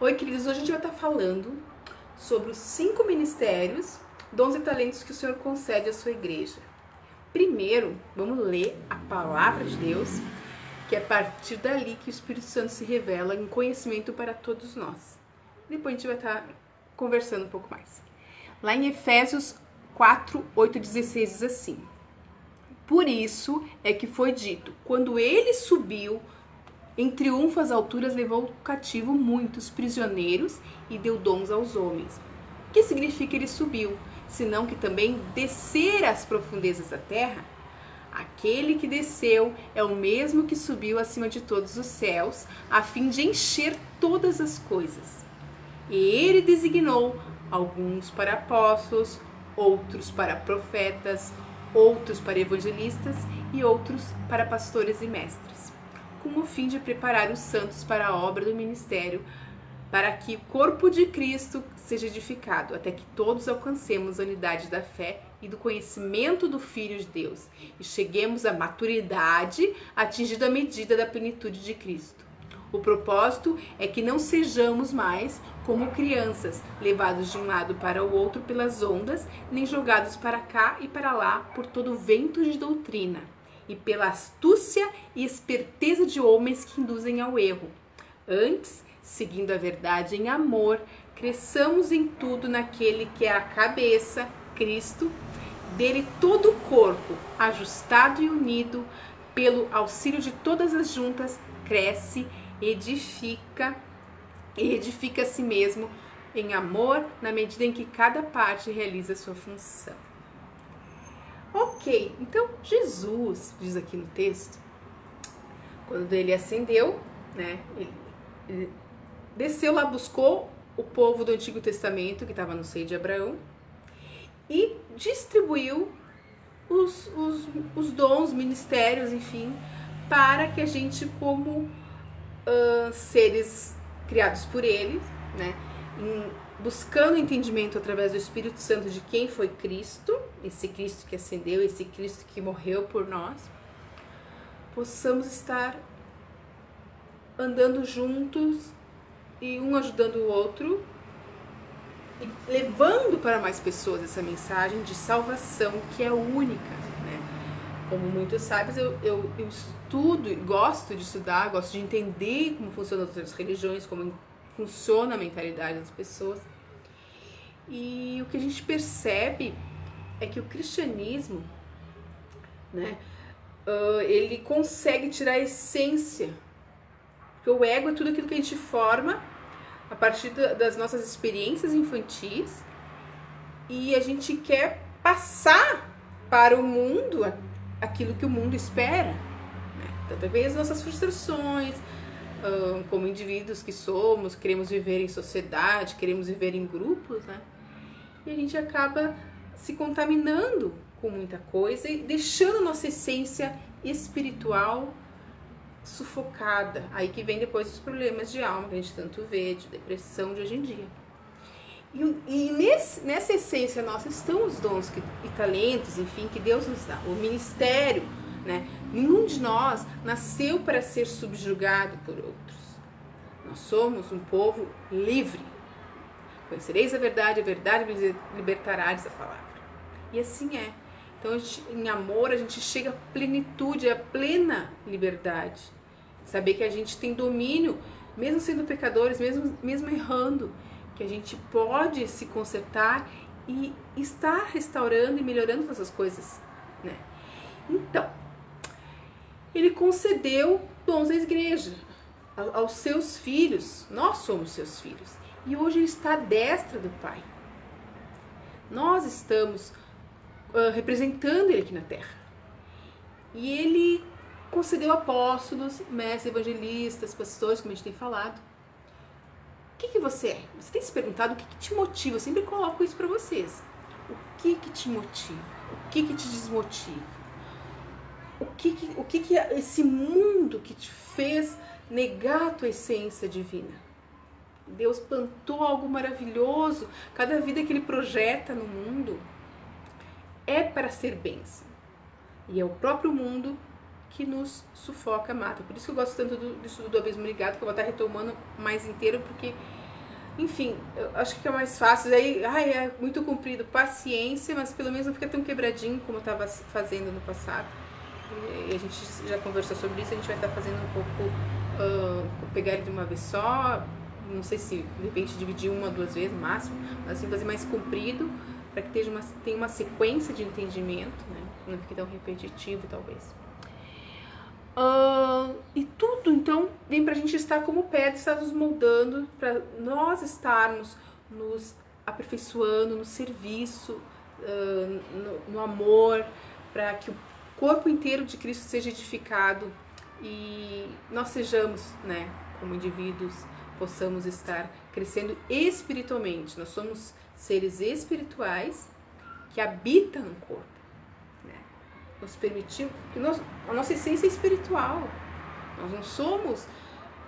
Oi, queridos, hoje a gente vai estar falando sobre os 5 ministérios, dons e talentos que o Senhor concede à sua igreja. Primeiro, vamos ler a palavra de Deus, que é a partir dali que o Espírito Santo se revela em conhecimento para todos nós. Depois a gente vai estar conversando um pouco mais. Lá em Efésios 4, 8 e 16 diz assim: Por isso é que foi dito, quando ele subiu em triunfo às alturas, levou cativo muitos prisioneiros e deu dons aos homens. O que significa ele subiu? Senão que também descer às profundezas da terra? Aquele que desceu é o mesmo que subiu acima de todos os céus, a fim de encher todas as coisas. E ele designou alguns para apóstolos, outros para profetas, outros para evangelistas e outros para pastores e mestres, com o fim de preparar os santos para a obra do ministério, para que o corpo de Cristo seja edificado, até que todos alcancemos a unidade da fé e do conhecimento do Filho de Deus, e cheguemos à maturidade, atingindo a medida da plenitude de Cristo. O propósito é que não sejamos mais como crianças, levados de um lado para o outro pelas ondas, nem jogados para cá e para lá por todo vento de doutrina, e pela astúcia e esperteza de homens que induzem ao erro. Antes, seguindo a verdade em amor, cresçamos em tudo naquele que é a cabeça, Cristo, dele todo o corpo, ajustado e unido, pelo auxílio de todas as juntas, cresce, edifica a si mesmo em amor, na medida em que cada parte realiza a sua função. Ok, então Jesus, diz aqui no texto, quando ele ascendeu, né, ele desceu lá, buscou o povo do Antigo Testamento, que estava no seio de Abraão, e distribuiu os dons, ministérios, enfim, para que a gente, como seres criados por ele, né, buscando entendimento através do Espírito Santo de quem foi Cristo, esse Cristo que ascendeu, esse Cristo que morreu por nós, possamos estar andando juntos e um ajudando o outro e levando para mais pessoas essa mensagem de salvação que é única, né? Como muitos sabem, eu estudo e gosto de estudar, gosto de entender como funcionam as outras religiões, como funciona a mentalidade das pessoas. E o que a gente percebe é que o cristianismo, né, ele consegue tirar a essência, porque o ego é tudo aquilo que a gente forma a partir das nossas experiências infantis, e a gente quer passar para o mundo aquilo que o mundo espera, né? Então, talvez as nossas frustrações, como indivíduos que somos, queremos viver em sociedade, queremos viver em grupos, né? E a gente acaba se contaminando com muita coisa e deixando nossa essência espiritual sufocada. Aí que vem depois os problemas de alma que a gente tanto vê, de depressão de hoje em dia. E nessa essência nossa estão os dons e talentos, enfim, que Deus nos dá. O ministério, né? Nenhum de nós nasceu para ser subjugado por outros. Nós somos um povo livre. Conhecereis a verdade libertará, diz a palavra. E assim é. Então, em amor, a gente chega à plenitude, à plena liberdade. Saber que a gente tem domínio, mesmo sendo pecadores, mesmo errando, que a gente pode se consertar e estar restaurando e melhorando essas coisas, né? Então, ele concedeu dons à igreja, aos seus filhos. Nós somos seus filhos. E hoje ele está à destra do Pai. Nós estamos representando ele aqui na terra. E ele concedeu apóstolos, mestres, evangelistas, pastores, como a gente tem falado. O que você é? Você tem se perguntado o que te motiva? Eu sempre coloco isso para vocês. O que te motiva? O que te desmotiva? O que é esse mundo que te fez negar a tua essência divina? Deus plantou algo maravilhoso. Cada vida que ele projeta no mundo é para ser bênção. E é o próprio mundo que nos sufoca, mata. Por isso que eu gosto tanto do estudo do Abismo Ligado, que eu vou estar retomando mais inteiro, porque Enfim, eu acho que é mais fácil. Aí, ai, é muito comprido, paciência, mas pelo menos não fica tão quebradinho como eu estava fazendo no passado. E a gente já conversou sobre isso, a gente vai estar fazendo um pouco, pegar ele de uma vez só, não sei se de repente dividir uma ou duas vezes no máximo, mas assim fazer mais comprido, para que tenha uma sequência de entendimento, né? Não fique tão repetitivo talvez. E tudo então vem pra gente estar como pedra, estar nos moldando, para nós estarmos nos aperfeiçoando no serviço, no amor, para que o corpo inteiro de Cristo seja edificado e nós sejamos, né, como indivíduos, possamos estar crescendo espiritualmente. Nós somos seres espirituais que habitam no corpo. Nos permitimos, porque a nossa essência é espiritual. Nós não somos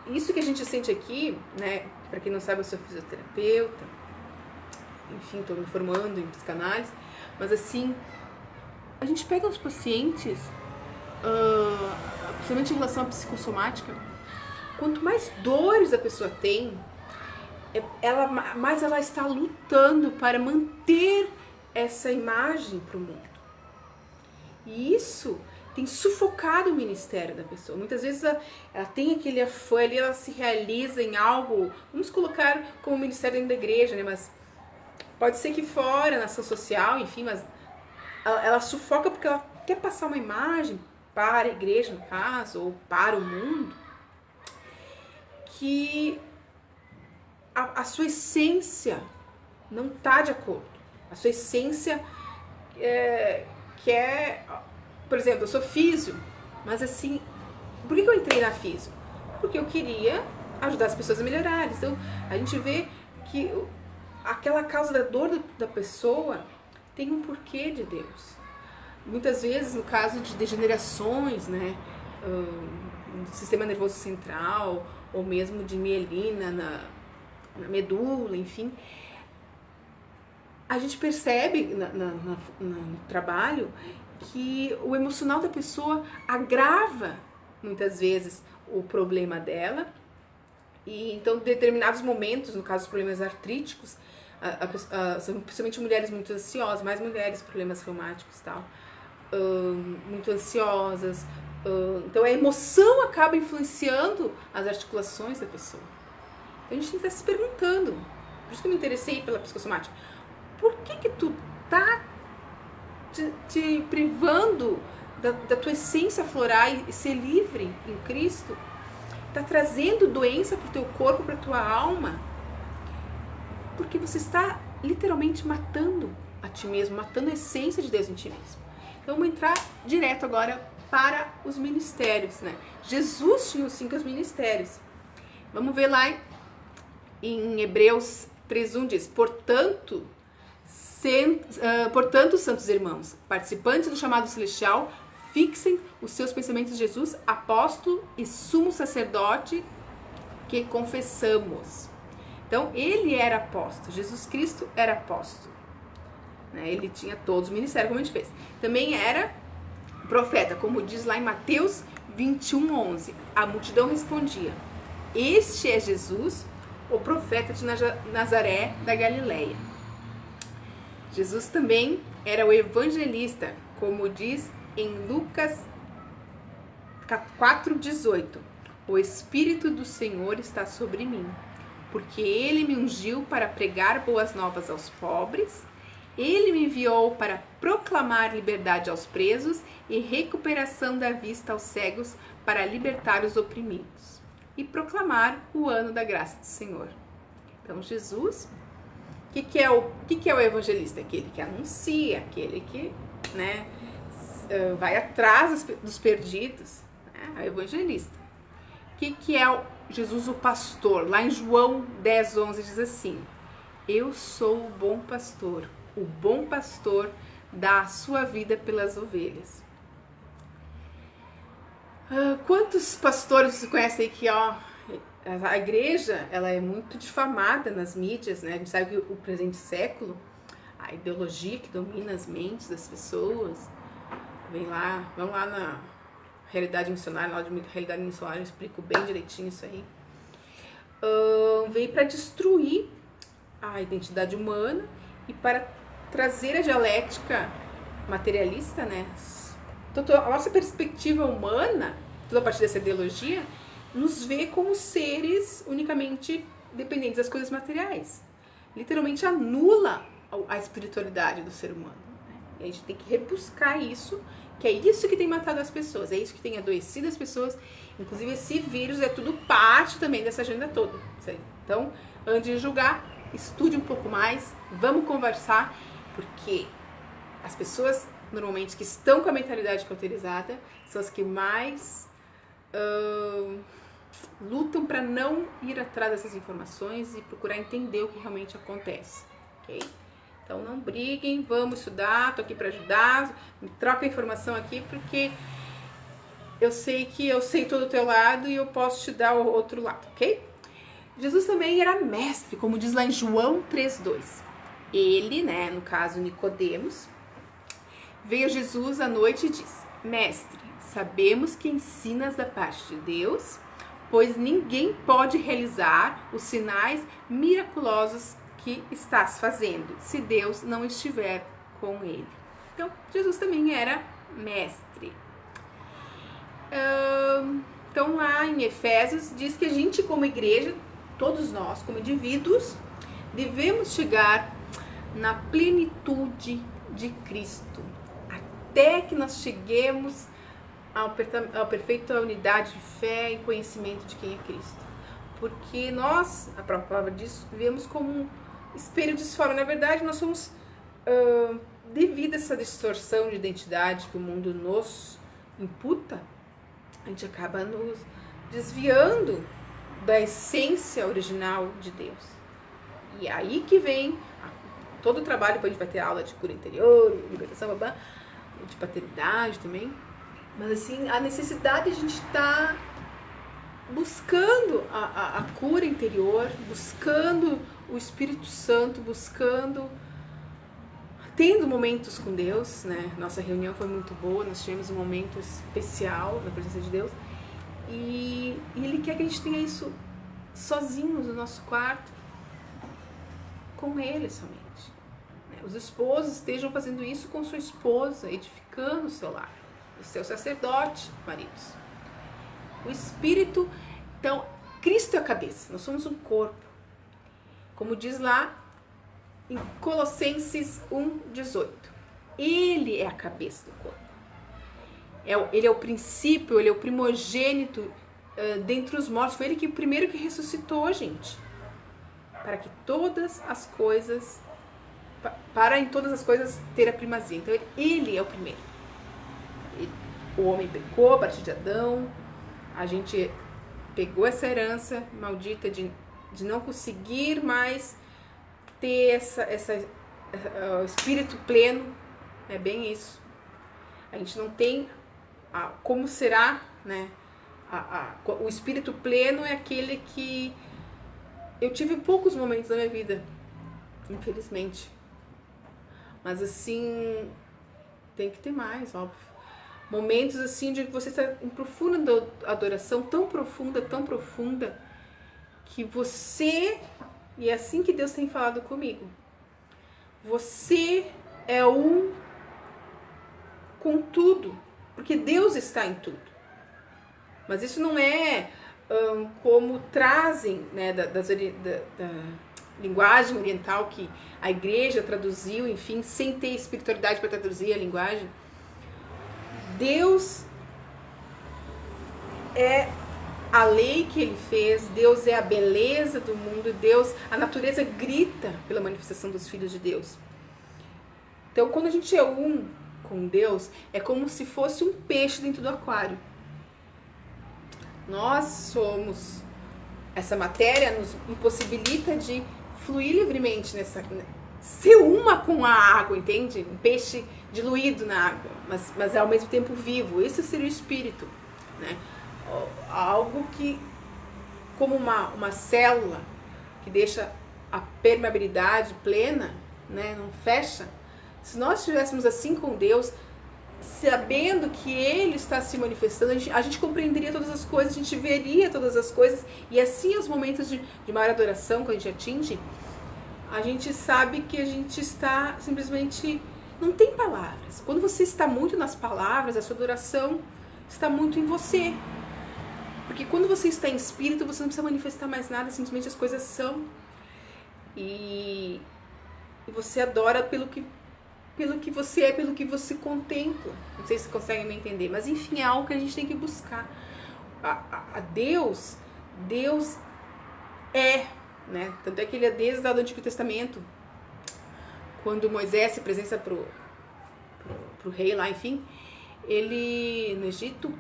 isso que a gente sente aqui, né? Para quem não sabe, eu sou fisioterapeuta, enfim, estou me formando em psicanálise, mas assim, a gente pega os pacientes, principalmente em relação à psicossomática, quanto mais dores a pessoa tem, mais ela está lutando para manter essa imagem para o mundo. E isso tem sufocado o ministério da pessoa. Muitas vezes ela tem aquele afã ali, ela se realiza em algo, vamos colocar como ministério dentro da igreja, né? Mas pode ser que fora, na ação social, enfim, mas ela sufoca porque ela quer passar uma imagem para a igreja, no caso, ou para o mundo, que a sua essência não está de acordo. A sua essência por exemplo, eu sou físio, mas assim, por que eu entrei na físio? Porque eu queria ajudar as pessoas a melhorarem. Então, a gente vê que aquela causa da dor da pessoa tem um porquê de Deus. Muitas vezes, no caso de degenerações, né, no sistema nervoso central, ou mesmo de mielina na medula, enfim, a gente percebe no trabalho que o emocional da pessoa agrava muitas vezes o problema dela, e então em determinados momentos, no caso dos problemas artríticos, principalmente mulheres muito ansiosas, mais mulheres, problemas reumáticos e tal, muito ansiosas, então a emoção acaba influenciando as articulações da pessoa. Então a gente tem que estar se perguntando, por isso que eu me interessei pela psicossomática, por que tu tá te privando da tua essência florar e ser livre em Cristo? Tá trazendo doença pro teu corpo, pra tua alma? Porque você está literalmente matando a ti mesmo, matando a essência de Deus em ti mesmo. Então vamos entrar direto agora para os ministérios, né? Jesus tinha os 5 ministérios. Vamos ver lá em Hebreus 3:1 diz: Portanto, santos irmãos, participantes do chamado celestial, fixem os seus pensamentos em Jesus, apóstolo e sumo sacerdote que confessamos. Então, ele era apóstolo, Jesus Cristo era apóstolo, né? Ele tinha todos os ministérios, como a gente fez. Também era profeta, como diz lá em Mateus 21:11. A multidão respondia: Este é Jesus, o profeta de Nazaré da Galileia. Jesus também era o evangelista, como diz em Lucas 4:18. O Espírito do Senhor está sobre mim, porque Ele me ungiu para pregar boas novas aos pobres. Ele me enviou para proclamar liberdade aos presos e recuperação da vista aos cegos, para libertar os oprimidos e proclamar o ano da graça do Senhor. Então, Jesus... O que é o evangelista? Aquele que anuncia, aquele que, né, vai atrás dos perdidos, né? É o evangelista. O que é Jesus o pastor? Lá em João 10:11 diz assim: Eu sou o bom pastor dá a sua vida pelas ovelhas. Quantos pastores você conhece aí que, a igreja, ela é muito difamada nas mídias, né? A gente sabe que o presente século, a ideologia que domina as mentes das pessoas, vamos lá na realidade missionária, lá de realidade missionária, eu explico bem direitinho isso aí. veio para destruir a identidade humana e para trazer a dialética materialista, né? Então, a nossa perspectiva humana, toda a partir dessa ideologia, nos vê como seres unicamente dependentes das coisas materiais. Literalmente anula a espiritualidade do ser humano. Né? E a gente tem que rebuscar isso, que é isso que tem matado as pessoas, é isso que tem adoecido as pessoas. Inclusive, esse vírus é tudo parte também dessa agenda toda. Então, antes de julgar, estude um pouco mais, vamos conversar, porque as pessoas, normalmente, que estão com a mentalidade cauterizada, são as que mais lutam para não ir atrás dessas informações e procurar entender o que realmente acontece, ok? Então não briguem, vamos estudar, tô aqui para ajudar, troca a informação aqui, porque eu sei que eu sei todo o teu lado e eu posso te dar o outro lado, ok? Jesus também era mestre, como diz lá em João 3,2. Ele, né, no caso Nicodemos, veio Jesus à noite e disse: Mestre, sabemos que ensinas da parte de Deus, pois ninguém pode realizar os sinais miraculosos que estás fazendo, se Deus não estiver com ele. Então, Jesus também era mestre. Então, lá em Efésios, diz que a gente, como igreja, todos nós, como indivíduos, devemos chegar na plenitude de Cristo, até que nós cheguemos à perfeita unidade de fé e conhecimento de quem é Cristo. Porque nós, a própria palavra diz, vivemos como um espelho de fora. Na verdade, nós somos, devido a essa distorção de identidade que o mundo nos imputa, a gente acaba nos desviando da essência original de Deus. E aí que vem todo o trabalho, depois a gente vai ter aula de cura interior, libertação, de paternidade também. Mas assim, a necessidade de a gente estar buscando a cura interior, buscando o Espírito Santo, tendo momentos com Deus, né? Nossa reunião foi muito boa, nós tivemos um momento especial na presença de Deus. E Ele quer que a gente tenha isso sozinhos no nosso quarto, com Ele somente. Os esposos estejam fazendo isso com sua esposa, edificando o seu lar. O seu sacerdote, maridos. O Espírito, então, Cristo é a cabeça, nós somos um corpo. Como diz lá em Colossenses 1,18. Ele é a cabeça do corpo. Ele é o princípio, ele é o primogênito dentre os mortos. Foi ele que primeiro que ressuscitou a gente. Para que todas as coisas, em todas as coisas ter a primazia. Então ele é o primeiro. O homem pecou a partir de Adão, a gente pegou essa herança maldita de não conseguir mais ter o espírito pleno, é bem isso. A gente não tem como será, né? O espírito pleno é aquele que eu tive poucos momentos da minha vida, infelizmente. Mas assim, tem que ter mais, óbvio. Momentos assim de que você está em profunda adoração, tão profunda, que você, e é assim que Deus tem falado comigo, você é um com tudo, porque Deus está em tudo. Mas isso não é como trazem, né, da linguagem oriental que a igreja traduziu, enfim, sem ter espiritualidade para traduzir a linguagem. Deus é a lei que ele fez, Deus é a beleza do mundo, a natureza grita pela manifestação dos filhos de Deus. Então, quando a gente é um com Deus, é como se fosse um peixe dentro do aquário. Nós somos, essa matéria nos impossibilita de fluir livremente ser uma com a água, entende? Um peixe diluído na água, mas é ao mesmo tempo vivo. Isso seria o espírito, né? Algo que, como uma célula que deixa a permeabilidade plena, né? Não fecha. Se nós estivéssemos assim com Deus, sabendo que Ele está se manifestando, a gente compreenderia todas as coisas, a gente veria todas as coisas, e assim os momentos de maior adoração que a gente atinge, a gente sabe que a gente está simplesmente, não tem palavras. Quando você está muito nas palavras, a sua adoração está muito em você. Porque quando você está em espírito, você não precisa manifestar mais nada, simplesmente as coisas são. E você adora pelo que você é, pelo que você contempla. Não sei se você consegue me entender, mas enfim, é algo que a gente tem que buscar. A Deus é, né? Tanto é que ele é desde o Antigo Testamento, quando Moisés se apresenta pro rei lá, enfim, ele, no Egito,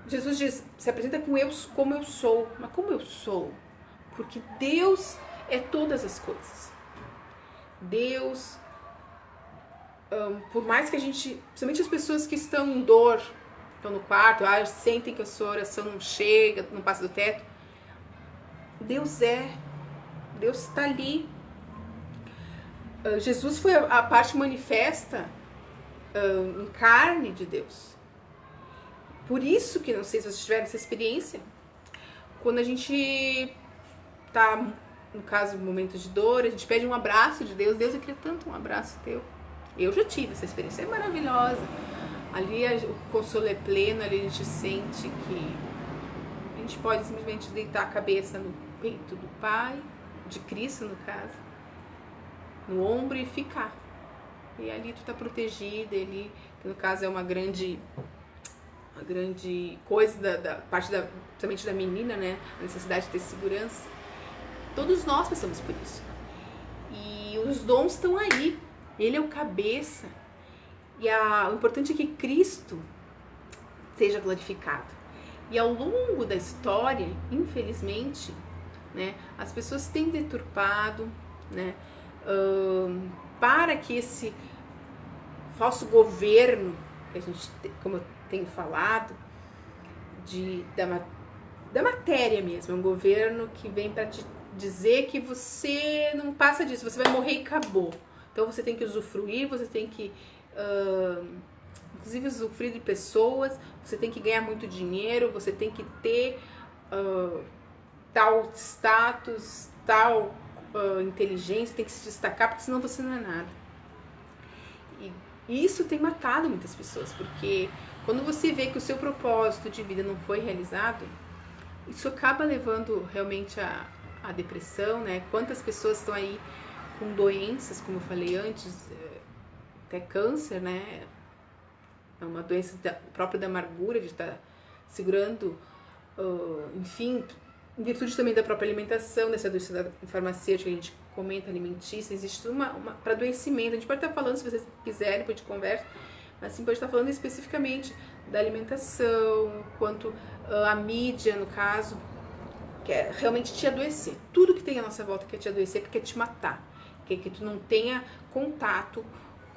Jesus diz, se apresenta como eu sou. Mas como eu sou? Porque Deus é todas as coisas. Deus, por mais que a gente, principalmente as pessoas que estão em dor, estão no quarto, sentem que a sua oração não chega, não passa do teto, Deus está ali. Jesus foi a parte manifesta em carne de Deus. Por isso que, não sei se vocês tiveram essa experiência, quando a gente tá, no caso, em momentos de dor, a gente pede um abraço de Deus. Deus, eu queria tanto um abraço teu. Eu já tive essa experiência, é maravilhosa. Ali o consolo é pleno, ali a gente sente que a gente pode simplesmente deitar a cabeça no peito do Pai, de Cristo no caso, no ombro e ficar. E ali tu tá protegida, ali, que no caso é uma grande coisa da parte principalmente da menina, né? A necessidade de ter segurança. Todos nós passamos por isso. E os dons estão aí. Ele é o cabeça. E o importante é que Cristo seja glorificado. E ao longo da história, infelizmente, né, as pessoas têm deturpado, né, para que esse falso governo, que a gente, como eu tenho falado, da matéria mesmo, é um governo que vem para te dizer que você não passa disso, você vai morrer e acabou. Então você tem que usufruir, você tem que inclusive usufruir de pessoas, você tem que ganhar muito dinheiro, você tem que ter tal status, tal inteligência, tem que se destacar, porque senão você não é nada. E isso tem matado muitas pessoas, porque quando você vê que o seu propósito de vida não foi realizado, isso acaba levando realmente a depressão, né? Quantas pessoas estão aí com doenças, como eu falei antes, até câncer, né? É uma doença própria da amargura, de estar segurando, enfim, em virtude também da própria alimentação, dessa doença farmacêutica que a gente comenta, alimentícia, existe para adoecimento. A gente pode estar falando, se vocês quiserem, depois de conversa, mas sim pode estar falando especificamente da alimentação, quanto a mídia, no caso, quer realmente te adoecer. Tudo que tem à nossa volta quer te adoecer, porque quer te matar, quer que tu não tenha contato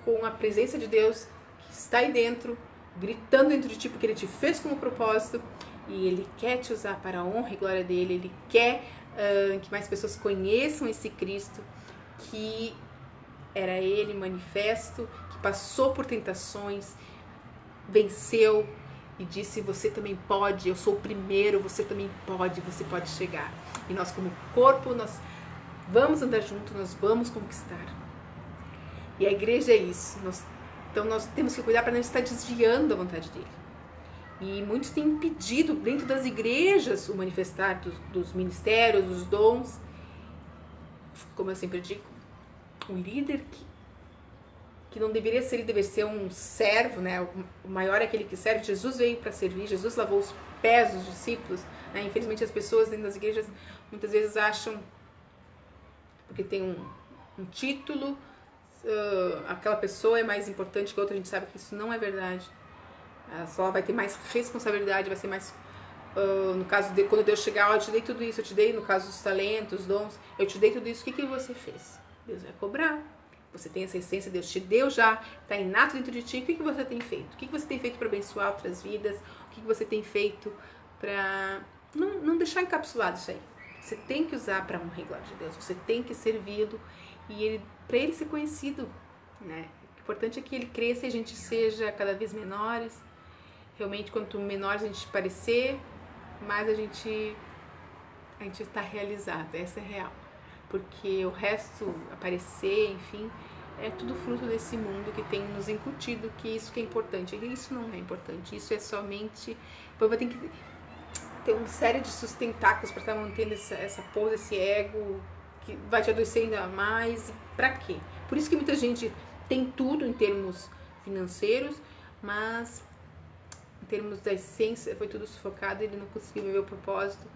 com a presença de Deus que está aí dentro, gritando dentro de ti, porque Ele te fez como propósito e Ele quer te usar para a honra e glória dEle. Ele quer que mais pessoas conheçam esse Cristo, que era Ele manifesto, que passou por tentações, venceu e disse: você também pode, eu sou o primeiro, você também pode, você pode chegar. E nós como corpo, nós vamos andar junto, nós vamos conquistar. E a igreja é isso. Então nós temos que cuidar para não estar desviando da vontade dele. E muitos têm impedido dentro das igrejas o manifestar dos ministérios, dos dons. Como eu sempre digo, o líder que não deveria ser, ele deveria ser um servo, né? O maior é aquele que serve. Jesus veio para servir, Jesus lavou os pés dos discípulos, né? Infelizmente as pessoas dentro das igrejas muitas vezes acham, porque tem um título, aquela pessoa é mais importante que outra. A gente sabe que isso não é verdade. Ela só vai ter mais responsabilidade, vai ser mais, no caso de quando Deus chegar, eu te dei tudo isso, eu te dei, no caso dos talentos, dons, eu te dei tudo isso, o que você fez? Deus vai cobrar. Você tem essa essência, Deus te deu já, está inato dentro de ti. O que você tem feito? O que você tem feito para abençoar outras vidas? O que você tem feito para não deixar encapsulado isso aí? Você tem que usar para honra e glória de Deus. Você tem que servi-lo e para ele ser conhecido, né? importante é que ele cresça e a gente seja cada vez menores. Realmente, quanto menor a gente parecer, mais a gente está realizado, essa é real. Porque o resto, aparecer, enfim, é tudo fruto desse mundo que tem nos incutido que isso que é importante. E isso não é importante, isso é somente... Então vai ter que ter uma série de sustentáculos para estar mantendo essa pose, esse ego, que vai te adoecer ainda mais. Pra quê? Por isso que muita gente tem tudo em termos financeiros, mas em termos da essência foi tudo sufocado, ele não conseguiu viver o propósito.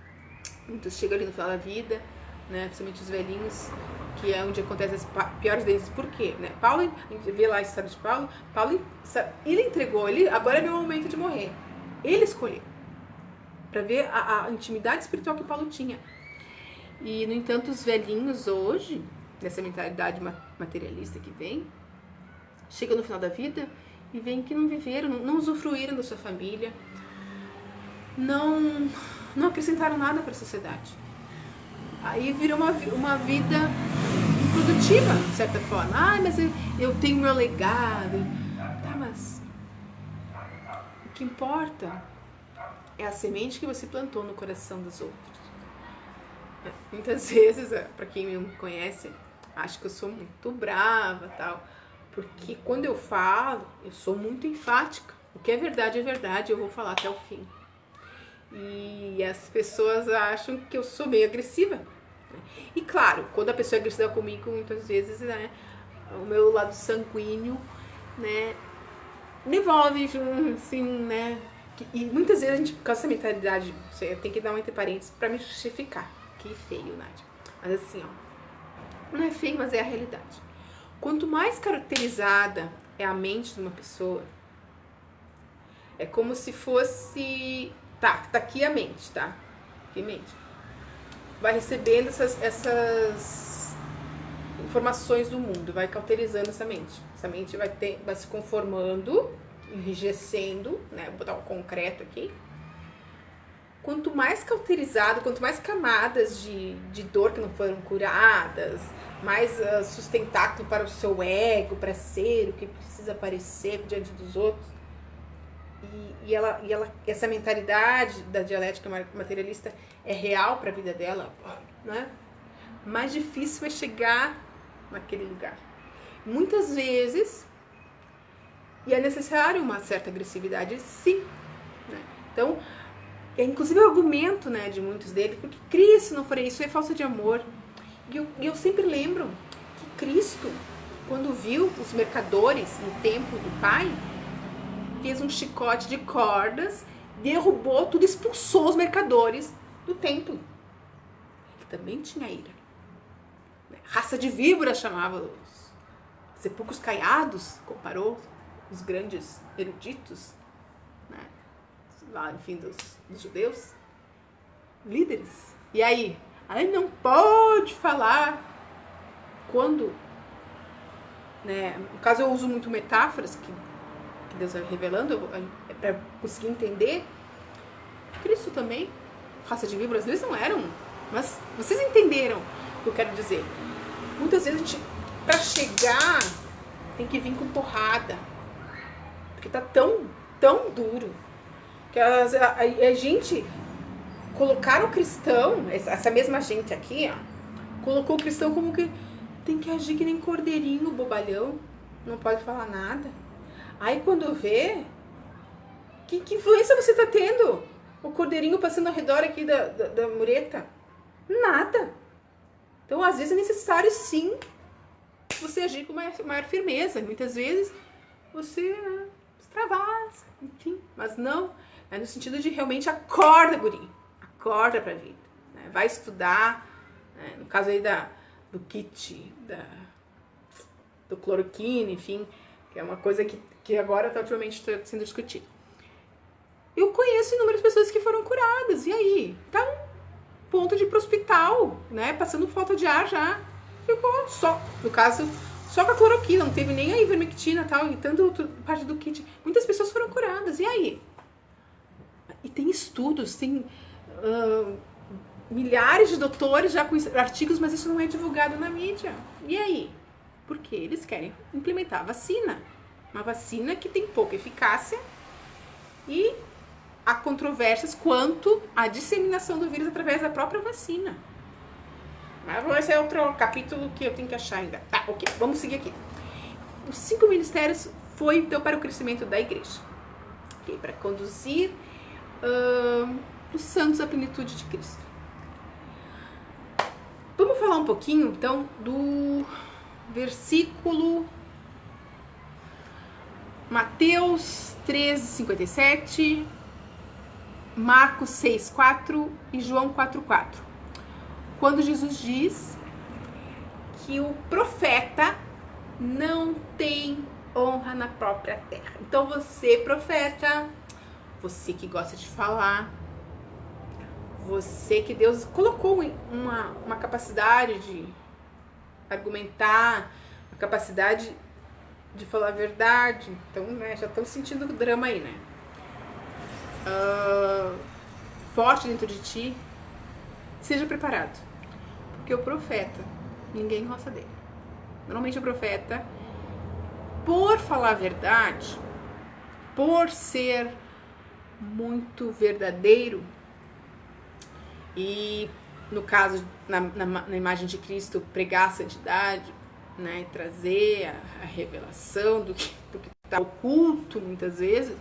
Muitos chegam ali no final da vida, né, principalmente os velhinhos, que é onde acontecem as piores vezes. Por quê? Né? Paulo, a gente vê lá a história de Paulo, ele entregou, agora é meu momento de morrer. Ele escolheu, para ver a intimidade espiritual que Paulo tinha. E, no entanto, os velhinhos hoje, dessa mentalidade materialista que vem, chegam no final da vida e veem que não viveram, não usufruíram da sua família, não acrescentaram nada para a sociedade. Aí virou uma vida improdutiva, de certa forma. Mas eu tenho meu legado. Tá, mas o que importa é a semente que você plantou no coração dos outros. Muitas vezes, para quem me conhece, acho que eu sou muito brava, tal, porque quando eu falo, eu sou muito enfática. O que é verdade, eu vou falar até o fim. E as pessoas acham que eu sou meio agressiva. E claro, quando a pessoa é agressiva comigo, muitas vezes, né, o meu lado sanguíneo, né, devolve, assim, né. E muitas vezes a gente, por causa dessa mentalidade, tem que dar uma entre parênteses pra me justificar. Que feio, Nádia. Mas assim, ó, não é feio, mas é a realidade. Quanto mais caracterizada é a mente de uma pessoa, é como se fosse... Tá aqui a mente, tá? Aqui a mente. Vai recebendo essas informações do mundo, vai cauterizando essa mente. Essa mente vai se conformando, enrijecendo, né? Vou botar um concreto aqui. Quanto mais cauterizado, quanto mais camadas de dor que não foram curadas, mais sustentáculo para o seu ego, para ser o que precisa parecer diante dos outros. E essa mentalidade da dialética materialista é real para a vida dela, né? Mais difícil é chegar naquele lugar. Muitas vezes, e é necessário uma certa agressividade, sim, né? Então, inclusive o argumento, né, de muitos deles, porque Cristo não faria isso, é falta de amor. E eu sempre lembro que Cristo, quando viu os mercadores no templo do Pai, fez um chicote de cordas, derrubou tudo, expulsou os mercadores do templo. Ele também tinha ira. Raça de víbora chamava os sepulcros caiados, comparou os grandes eruditos, né, lá, enfim, dos judeus, líderes. E aí não pode falar quando, né, no caso eu uso muito metáforas que Deus vai revelando para conseguir entender. Cristo também, raça de víboras, eles não eram, mas vocês entenderam o que eu quero dizer. Muitas vezes a gente, para chegar, tem que vir com porrada, porque tá tão duro que a gente colocaram o cristão, essa mesma gente aqui, ó, colocou o cristão como que tem que agir que nem cordeirinho bobalhão, não pode falar nada. Aí quando vê, que influência você tá tendo? O cordeirinho passando ao redor aqui da mureta? Nada. Então, às vezes é necessário, sim, você agir com maior firmeza. Muitas vezes você extravasa, enfim. Mas não, é no sentido de realmente acorda, guri. Acorda pra vida. Né? Vai estudar, né? No caso aí do kit, do cloroquina, enfim, que é uma coisa que agora está ultimamente sendo discutida. Eu conheço inúmeras pessoas que foram curadas, e aí? Tá um ponto de ir pro hospital, né? Passando falta de ar já. Ficou só, no caso, só com a cloroquina, não teve nem a ivermectina e tal, e tanto parte do kit. Muitas pessoas foram curadas, e aí? E tem estudos, tem milhares de doutores já com artigos, mas isso não é divulgado na mídia. E aí? Porque eles querem implementar a vacina. Uma vacina que tem pouca eficácia e há controvérsias quanto à disseminação do vírus através da própria vacina. Mas esse é outro capítulo que eu tenho que achar ainda. Tá, ok, vamos seguir aqui. Os 5 ministérios foi então para o crescimento da igreja. Okay, para conduzir os santos à plenitude de Cristo. Vamos falar um pouquinho então do versículo Mateus 13:57, Marcos 6:4 e João 4:4. Quando Jesus diz que o profeta não tem honra na própria terra. Então você, profeta, você que gosta de falar, você que Deus colocou uma capacidade de argumentar, uma capacidade de falar a verdade. Então, né, já estão sentindo o drama aí, né? Forte dentro de ti. Seja preparado. Porque o profeta, ninguém gosta dele. Normalmente o profeta, por falar a verdade, por ser muito verdadeiro, e no caso, na imagem de Cristo, pregar a santidade, né, trazer a revelação do que está oculto muitas vezes,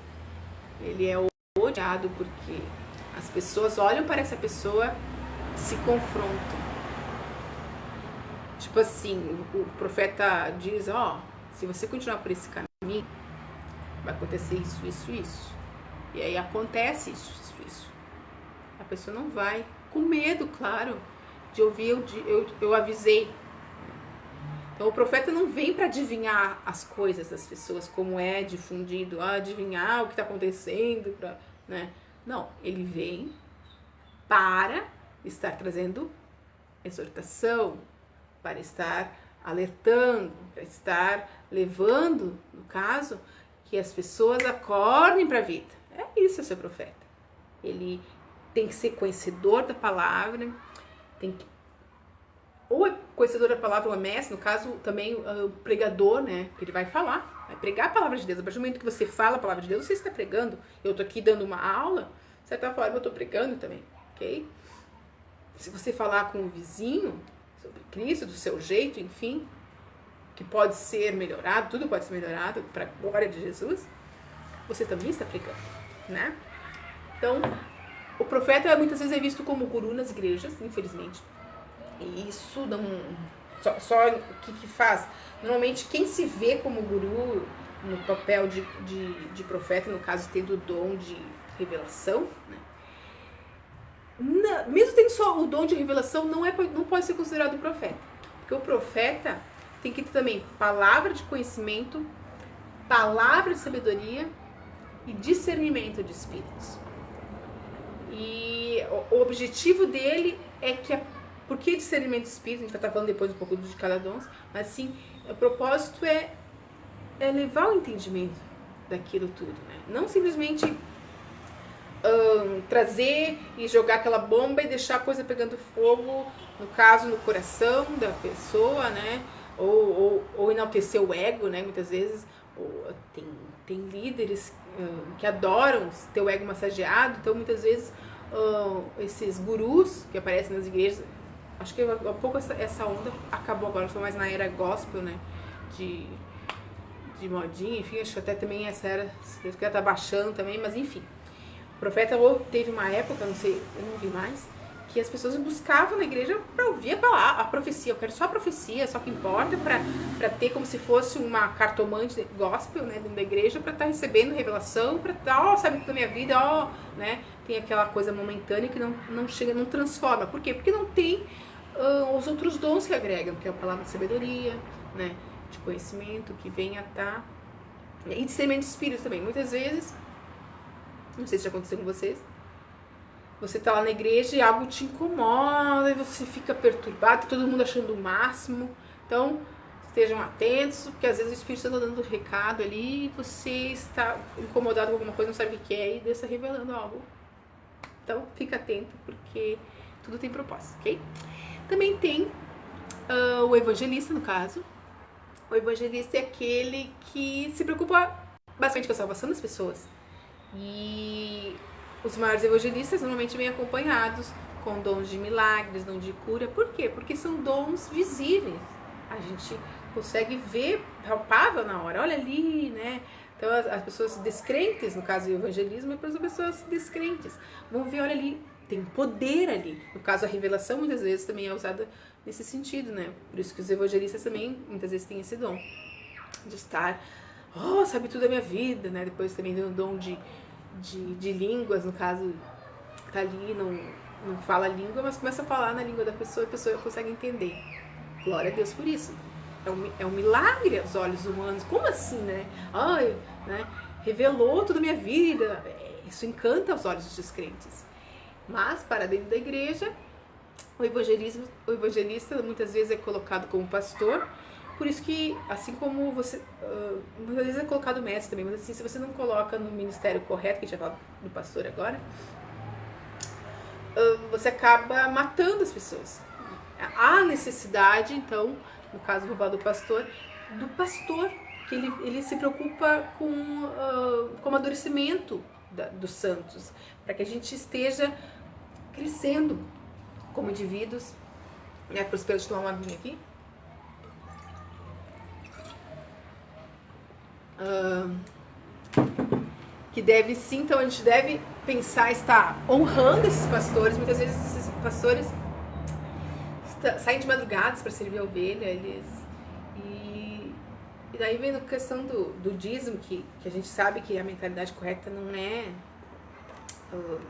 ele é odiado porque as pessoas olham para essa pessoa e se confrontam. Tipo assim, o profeta diz, se você continuar por esse caminho, vai acontecer isso, isso, isso. E aí acontece isso, isso, isso. A pessoa não vai, com medo, claro, de ouvir, eu avisei. Então o profeta não vem para adivinhar as coisas das pessoas, como é difundido, adivinhar o que está acontecendo, né? Não, ele vem para estar trazendo exortação, para estar alertando, para estar levando, no caso, que as pessoas acordem para a vida. É isso, seu profeta. Ele tem que ser conhecedor da palavra, tem que ou é conhecedor da palavra, ou é mestre, no caso também o pregador, né, que ele vai falar, vai pregar a palavra de Deus. A partir do momento que você fala a palavra de Deus, você está pregando. Eu estou aqui dando uma aula, de certa forma eu estou pregando também, ok? Se você falar com o vizinho sobre Cristo, do seu jeito, enfim, que pode ser melhorado, tudo pode ser melhorado para a glória de Jesus, você também está pregando, né? Então, o profeta muitas vezes é visto como guru nas igrejas, infelizmente. E isso não... Só o que faz? Normalmente, quem se vê como guru no papel de profeta, no caso, tendo o dom de revelação, né? Mesmo tendo só o dom de revelação, não pode ser considerado profeta. Porque o profeta tem que ter também palavra de conhecimento, palavra de sabedoria e discernimento de espíritos. E o objetivo dele é que por que discernimento de espírito? A gente vai estar falando depois um pouco de cada dom, mas sim, o propósito é levar o entendimento daquilo tudo, né? Não simplesmente trazer e jogar aquela bomba e deixar a coisa pegando fogo, no caso, no coração da pessoa, né? Ou enaltecer o ego, né? Muitas vezes tem líderes que adoram ter o ego massageado, então muitas vezes esses gurus que aparecem nas igrejas, acho que um pouco essa onda acabou agora, sou mais na era gospel, né, de modinha, enfim, acho que até também essa era, Deus quer tá baixando também, mas enfim. O profeta teve uma época, não sei, eu não vi mais, que as pessoas buscavam na igreja para ouvir a profecia. Eu quero só a profecia, só que importa, para ter como se fosse uma cartomante gospel, né, dentro da igreja, para estar recebendo revelação, para estar, sabe, da minha vida, né, tem aquela coisa momentânea que não chega, não transforma. Por quê? Porque não tem os outros dons que agregam, que é a palavra de sabedoria, né, de conhecimento, que vem a estar... E discernimento de espírito também. Muitas vezes, não sei se já aconteceu com vocês, você tá lá na igreja e algo te incomoda, e você fica perturbado, todo mundo achando o máximo. Então, estejam atentos, porque às vezes o Espírito Santo está dando recado ali e você está incomodado com alguma coisa, não sabe o que é, e Deus está revelando algo. Então, fica atento, porque tudo tem propósito, ok? Também tem o evangelista, no caso, O evangelista é aquele que se preocupa bastante com a salvação das pessoas. E os maiores evangelistas normalmente vêm acompanhados com dons de milagres, dons de cura. Por quê? Porque são dons visíveis. A gente consegue ver, palpável na hora. Olha ali, né? Então as pessoas descrentes, no caso do evangelismo, é para as pessoas descrentes. Vão ver, olha ali, tem poder ali. No caso, a revelação muitas vezes também é usada nesse sentido, né? Por isso que os evangelistas também muitas vezes têm esse dom de estar, sabe tudo da minha vida, né? Depois também tem o dom de línguas, no caso, tá ali, não fala a língua, mas começa a falar na língua da pessoa e a pessoa consegue entender. Glória a Deus por isso. É um milagre aos olhos humanos. Como assim, né? Né? Revelou toda a minha vida. Isso encanta aos olhos dos descrentes. Mas, para dentro da igreja, o evangelista muitas vezes é colocado como pastor. Por isso que, assim como você... muitas vezes é colocado mestre também, mas assim, se você não coloca no ministério correto, que a gente vai falar do pastor agora, você acaba matando as pessoas. Há necessidade, então, no caso do pastor, que ele se preocupa com o amadurecimento dos santos, para que a gente esteja crescendo como indivíduos. Prospero, de tomar uma aguinha aqui. Que deve sim, então a gente deve pensar, estar honrando esses pastores. Muitas vezes esses pastores saem de madrugadas para servir a ovelha, e daí vem a questão do dízimo, que a gente sabe que a mentalidade correta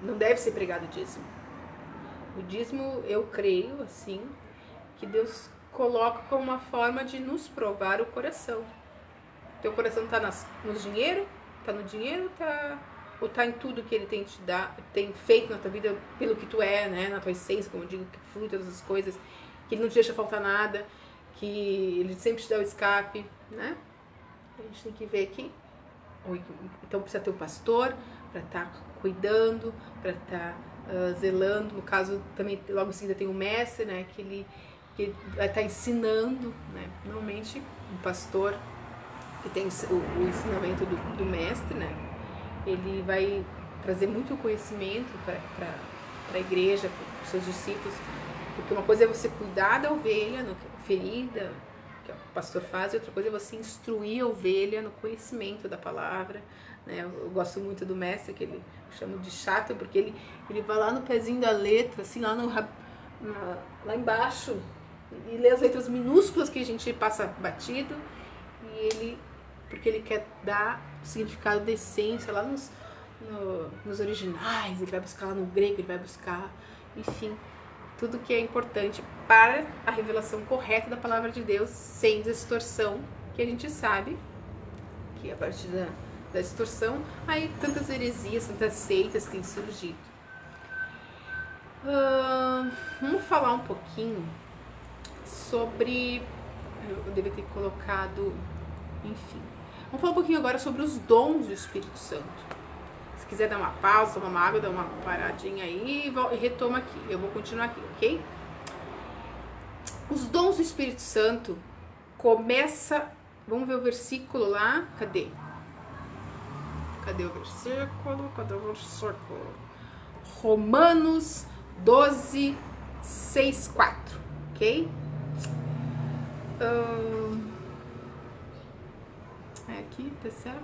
não deve ser pregado o dízimo. O dízimo, eu creio, assim, que Deus coloca como uma forma de nos provar o coração. Teu coração está no dinheiro? Está no dinheiro ou está em tudo que Ele tem feito na tua vida pelo que tu é, né? Na tua essência, como eu digo, que flui todas as coisas, que Ele não te deixa faltar nada, que Ele sempre te dá o escape, né? A gente tem que ver aqui. Então precisa ter o pastor para estar cuidando, para estar zelando. No caso, também logo em seguida tem o mestre, né? Que ele vai estar ensinando, né? Normalmente, um pastor que tem o ensinamento do mestre, né? Ele vai trazer muito conhecimento para a igreja, para os seus discípulos, porque uma coisa é você cuidar da ovelha, ferida, que o pastor faz, e outra coisa é você instruir a ovelha no conhecimento da palavra, né? Eu gosto muito do mestre, que eu chamo de chato, porque ele vai lá no pezinho da letra, assim, lá embaixo, e lê as letras minúsculas que a gente passa batido, porque ele quer dar o significado da essência lá nos originais. Ele vai buscar lá no grego, ele vai buscar, enfim, tudo que é importante para a revelação correta da palavra de Deus, sem distorção, que a gente sabe que a partir da distorção, aí tantas heresias, tantas seitas têm surgido. Vamos falar um pouquinho sobre... Eu deveria ter colocado... Enfim, vamos falar um pouquinho agora sobre os dons do Espírito Santo. Se quiser dar uma pausa, tomar uma água, dar uma paradinha aí e retoma aqui. Eu vou continuar aqui, ok? Os dons do Espírito Santo começa... Vamos ver o versículo lá. Cadê o versículo? Romanos 12, 6, 4, ok? Aqui, tá certo?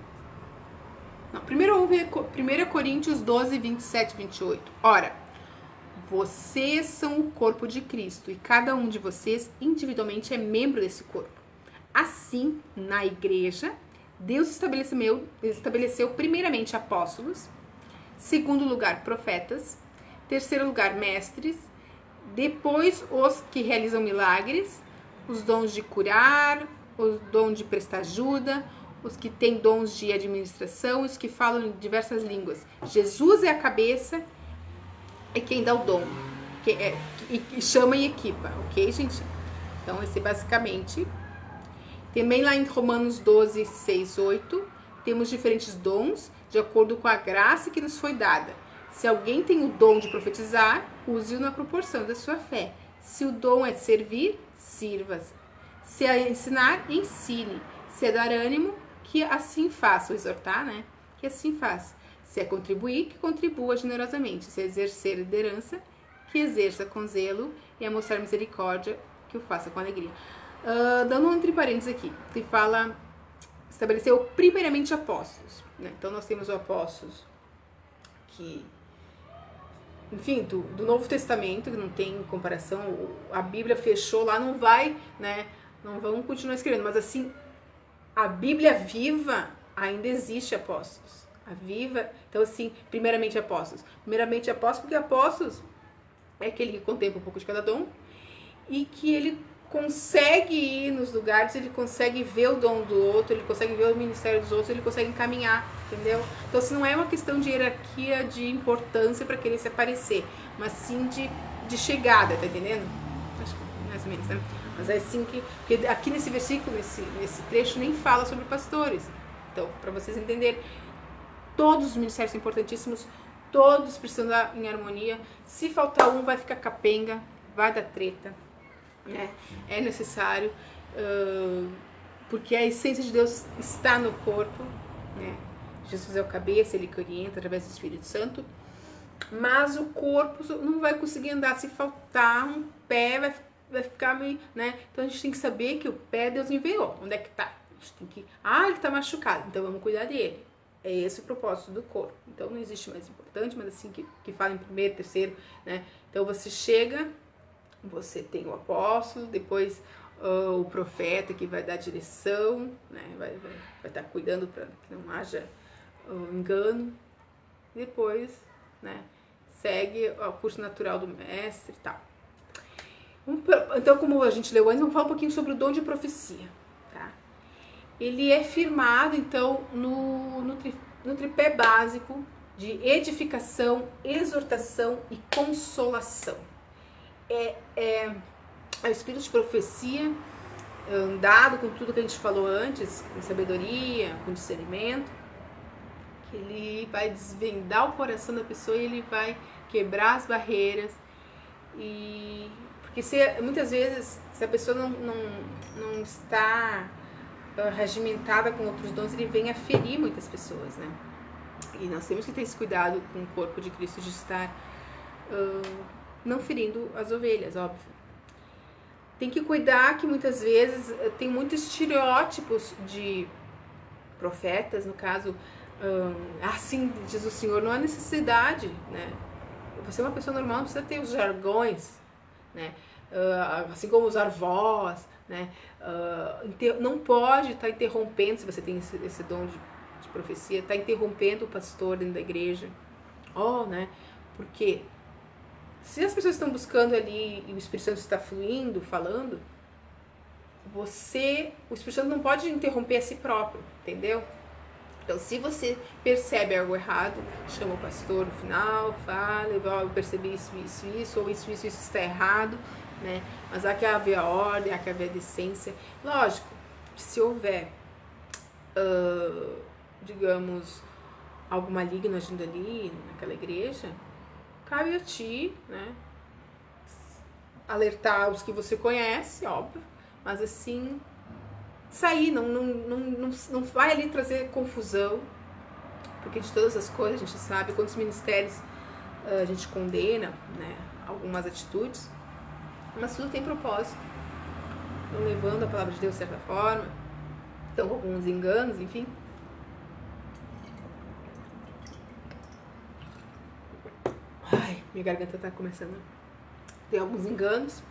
Não, primeiro vamos ver 1 Coríntios 12, 27 e 28. Ora, vocês são o corpo de Cristo e cada um de vocês individualmente é membro desse corpo. Assim, na igreja, Deus estabeleceu primeiramente apóstolos, segundo lugar profetas, terceiro lugar mestres, depois os que realizam milagres, os dons de curar, os dons de prestar ajuda, os que têm dons de administração, os que falam diversas línguas. Jesus é a cabeça, é quem dá o dom, e chama e equipa, ok, gente? Então, esse é basicamente. Também lá em Romanos 12, 6, 8, temos diferentes dons de acordo com a graça que nos foi dada. Se alguém tem o dom de profetizar, use-o na proporção da sua fé. Se o dom é servir, sirva. Se é ensinar, ensine. Se é dar ânimo, que assim faça. Ou exortar, né? Que assim faça. Se é contribuir, que contribua generosamente. Se é exercer liderança, que exerça com zelo. E é mostrar misericórdia, que o faça com alegria. Dando um entre parênteses aqui, que fala, estabeleceu primeiramente apóstolos, né? Então nós temos os apóstolos que, enfim, do Novo Testamento, que não tem comparação, a Bíblia fechou lá, não vai, né? Não vamos continuar escrevendo, mas assim, a Bíblia viva ainda existe apóstolos. A viva, então assim, primeiramente apóstolos. Primeiramente apóstolos, porque apóstolos é aquele que contempla um pouco de cada dom e que ele consegue ir nos lugares, ele consegue ver o dom do outro, ele consegue ver o ministério dos outros, ele consegue encaminhar, entendeu? Então, assim, não é uma questão de hierarquia, de importância para querer se aparecer, mas sim de chegada, tá entendendo? Acho que mais ou menos, né? Mas é assim que... Porque aqui nesse versículo, nesse trecho, nem fala sobre pastores. Então, para vocês entenderem, todos os ministérios são importantíssimos, todos precisam estar em harmonia. Se faltar um, vai ficar capenga, vai dar treta. É necessário, porque a essência de Deus está no corpo, né? Jesus é o cabeça, ele que orienta através do Espírito Santo, mas o corpo não vai conseguir andar. Se faltar um pé, vai ficar meio, né? Então a gente tem que saber que o pé Deus enviou. Onde é que tá? A gente tem que, ele tá machucado, então vamos cuidar dele. É esse o propósito do corpo. Então não existe mais importante, mas assim que fala em primeiro, terceiro, né? Então você chega, você tem o apóstolo, depois o profeta que vai dar direção, né? vai estar cuidando para que não haja engano. Depois, né? Segue o curso natural do mestre e tal. Então, como a gente leu antes, vamos falar um pouquinho sobre o dom de profecia. Tá? Ele é firmado, então, no tripé básico de edificação, exortação e consolação. É o espírito de profecia, dado com tudo que a gente falou antes, com sabedoria, com discernimento, que ele vai desvendar o coração da pessoa e ele vai quebrar as barreiras. Porque muitas vezes, se a pessoa não está regimentada com outros dons, ele vem a ferir muitas pessoas, né? E nós temos que ter esse cuidado com o corpo de Cristo de estar não ferindo as ovelhas, óbvio. Tem que cuidar que muitas vezes tem muitos estereótipos de profetas, no caso, assim diz o Senhor, não há necessidade, né? Você é uma pessoa normal, não precisa ter os jargões, né? Assim como usar voz, né? Não pode estar interrompendo, se você tem esse dom de profecia, estar interrompendo o pastor dentro da igreja, né? Porque se as pessoas estão buscando ali e o Espírito Santo está fluindo, falando, o Espírito Santo não pode interromper a si próprio, entendeu? Então, se você percebe algo errado, chama o pastor no final, fala, eu percebi isso, ou isso está errado, né? Mas há que haver a ordem, há que haver a decência. Lógico, se houver, digamos, algo maligno agindo ali, naquela igreja, cabe a ti, né? Alertar os que você conhece, óbvio, mas assim, sair, não vai ali trazer confusão, porque de todas as coisas a gente sabe quantos ministérios a gente condena, né, algumas atitudes, mas tudo tem propósito. Estão levando a palavra de Deus de certa forma, estão com alguns enganos, enfim. Minha garganta tá começando a ter alguns enganos,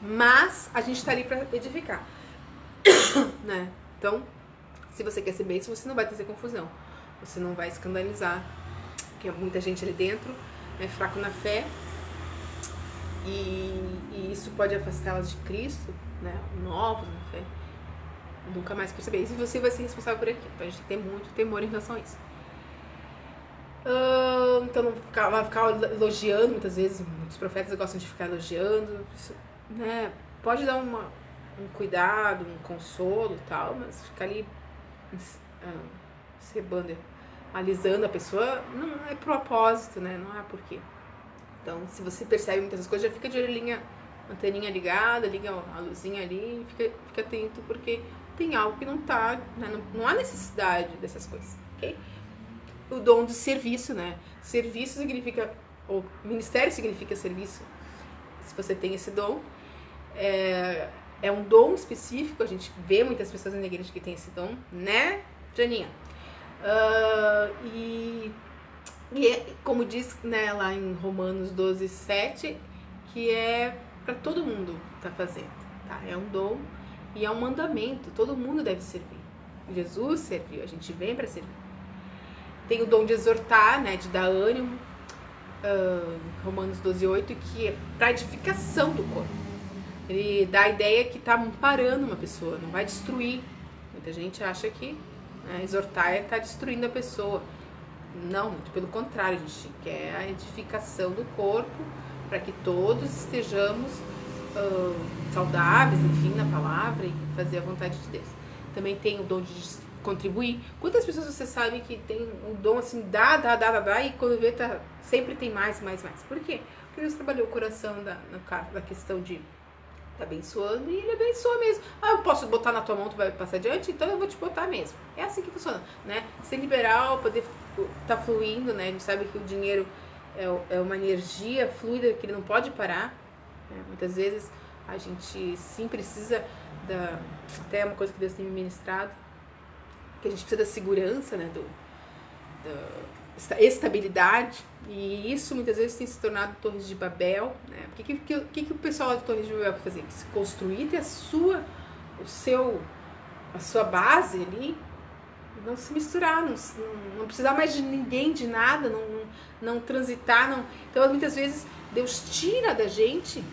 mas a gente tá ali para edificar, né? Então, se você quer ser bênção, você não vai trazer confusão, você não vai escandalizar, porque muita gente ali dentro é fraco na fé e isso pode afastá-las de Cristo, né? Novos na fé, nunca mais perceber isso, e você vai ser responsável por aquilo. Então a gente tem que ter muito temor em relação a isso. Então não vai ficar elogiando muitas vezes, muitos profetas gostam de ficar elogiando, né? Pode dar um cuidado, um consolo e tal, mas ficar ali cebando, alisando a pessoa, não é propósito, né? Não é porquê. Então, se você percebe muitas coisas, já fica de orelhinha anteninha ligada, liga a luzinha ali, fica atento, porque tem algo que não tá, né? Não há necessidade dessas coisas, ok? O dom de serviço, né? Serviço significa, ou ministério significa serviço. Se você tem esse dom, é um dom específico. A gente vê muitas pessoas na igreja que tem esse dom, né, Janinha? E como diz, né, lá em Romanos 12:7, que é para todo mundo tá fazendo, tá? É um dom e é um mandamento. Todo mundo deve servir. Jesus serviu, a gente vem para servir. Tem o dom de exortar, né, de dar ânimo, Romanos 12:8, que é para edificação do corpo. Ele dá a ideia que tá amparando uma pessoa, não vai destruir. Muita gente acha que, né, exortar é estar destruindo a pessoa. Não, muito pelo contrário, a gente quer a edificação do corpo para que todos estejamos saudáveis, enfim, na palavra e fazer a vontade de Deus. Também tem o dom de contribuir. Quantas pessoas você sabe que tem um dom assim, dá, e quando vê, sempre tem mais. Por quê? Porque Deus trabalhou o coração na questão de tá abençoando, e ele abençoa mesmo. Eu posso botar na tua mão, tu vai passar adiante, então eu vou te botar mesmo. É assim que funciona, né? Ser liberal, poder tá fluindo, né? A gente sabe que o dinheiro é uma energia fluida que ele não pode parar, né? Muitas vezes a gente sim precisa até uma coisa que Deus tem me ministrado, que a gente precisa da segurança, né? Da estabilidade, e isso muitas vezes tem se tornado Torres de Babel, né? O que o pessoal de Torres de Babel vai fazer? Se construir, ter a sua base ali, não se misturar, não precisar mais de ninguém, de nada, não transitar, não. Então muitas vezes Deus tira da gente